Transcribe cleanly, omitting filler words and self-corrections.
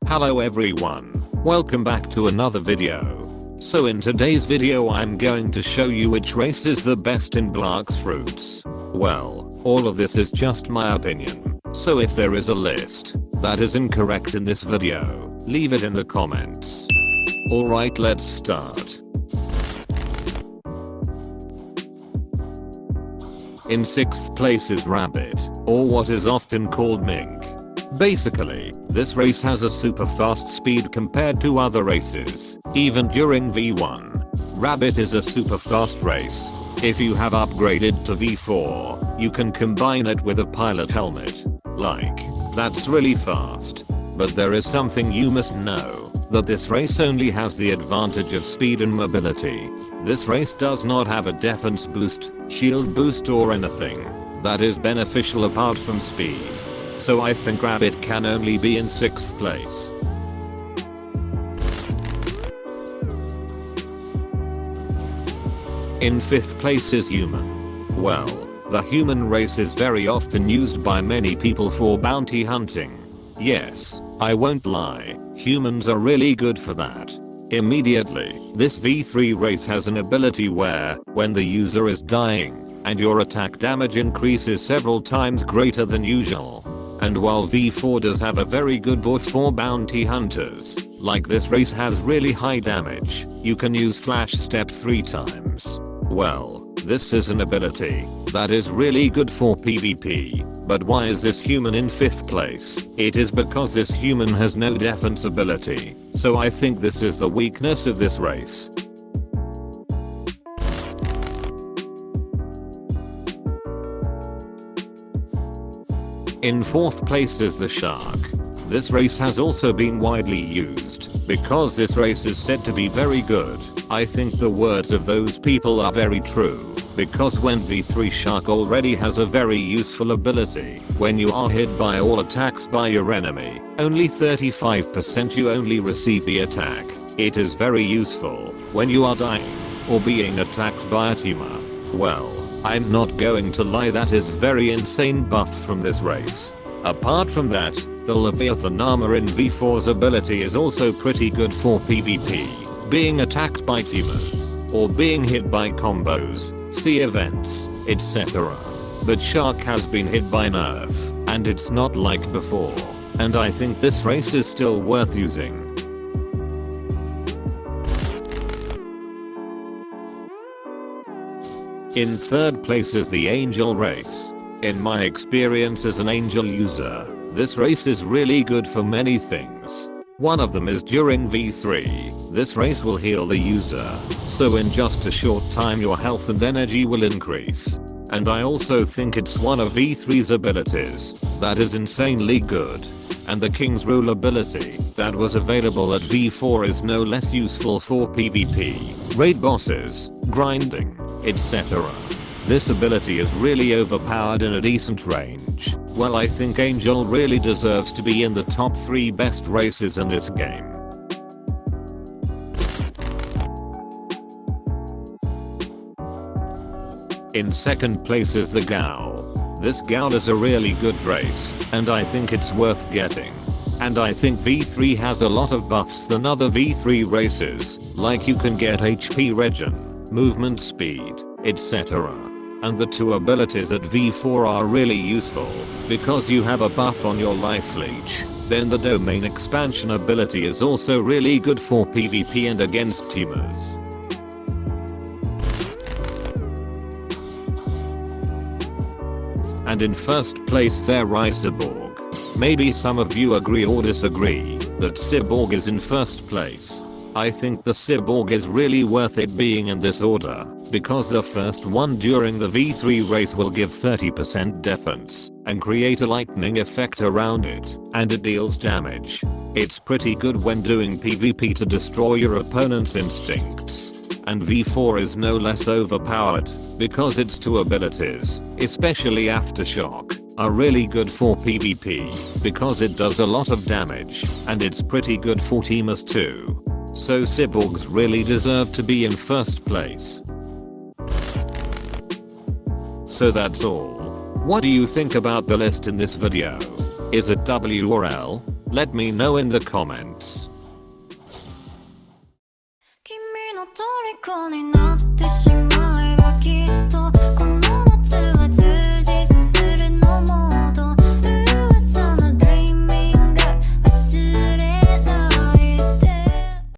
Hello everyone, welcome back to another video. So in today's video I'm going to show you which race is the best in Blox fruits. Well, all of this is just my opinion, so if there is a list that is incorrect in this video, leave it in the comments. Alright, let's start. In 6th place is Rabbit, or what is often called Mink. Basically, this race has a super fast speed compared to other races, even during V1. Rabbit is a super fast race. If you have upgraded to V4, you can combine it with a pilot helmet. That's really fast. But there is something you must know, that this race only has the advantage of speed and mobility. This race does not have a defense boost, shield boost or anything that is beneficial apart from speed. So I think Rabbit can only be in 6th place. In 5th place is Human. Well, the human race is very often used by many people for bounty hunting. Yes, I won't lie, humans are really good for that. Immediately, this V3 race has an ability where, when the user is dying, and your attack damage increases several times greater than usual. And while V4 does have a very good buff for bounty hunters, like this race has really high damage, you can use Flash Step 3 times. Well, this is an ability that is really good for PvP, but why is this human in 5th place? It is because this human has no defense ability, so I think this is the weakness of this race. In 4th place is the Shark. This race has also been widely used, because this race is said to be very good. I think the words of those people are very true, because when V3 Shark already has a very useful ability, when you are hit by all attacks by your enemy, only 35% you only receive the attack. It is very useful when you are dying, or being attacked by a teamer. Well, I'm not going to lie, that is very insane buff from this race. Apart from that, the Leviathan armor in V4's ability is also pretty good for PvP, being attacked by teamers, or being hit by combos, see events, etc. But Shark has been hit by nerf, and it's not like before, and I think this race is still worth using. In 3rd place is the Angel race. In my experience as an Angel user, this race is really good for many things. One of them is during V3, this race will heal the user, so in just a short time your health and energy will increase. And I also think it's one of V3's abilities that is insanely good. And the King's Rule ability that was available at V4 is no less useful for PvP, raid bosses, grinding, etc. This ability is really overpowered in a decent range. Well, I think Angel really deserves to be in the top 3 best races in this game. In 2nd place is the Gowl. This Gowl is a really good race, and I think it's worth getting. And I think V3 has a lot of buffs than other V3 races, like you can get HP regen, movement speed, etc. And the 2 abilities at V4 are really useful, because you have a buff on your life leech. Then the domain expansion ability is also really good for PvP and against teamers. And in 1st place there is Cyborg. Maybe some of you agree or disagree that Cyborg is in 1st place. I think the Cyborg is really worth it being in this order, because the first one during the V3 race will give 30% defense, and create a lightning effect around it, and it deals damage. It's pretty good when doing PvP to destroy your opponent's instincts. And V4 is no less overpowered, because its 2 abilities, especially Aftershock, are really good for PvP, because it does a lot of damage, and it's pretty good for teamers too. So Cyborgs really deserve to be in 1st place. So that's all. What do you think about the list in this video? Is it W or L? Let me know in the comments. 君の虜になって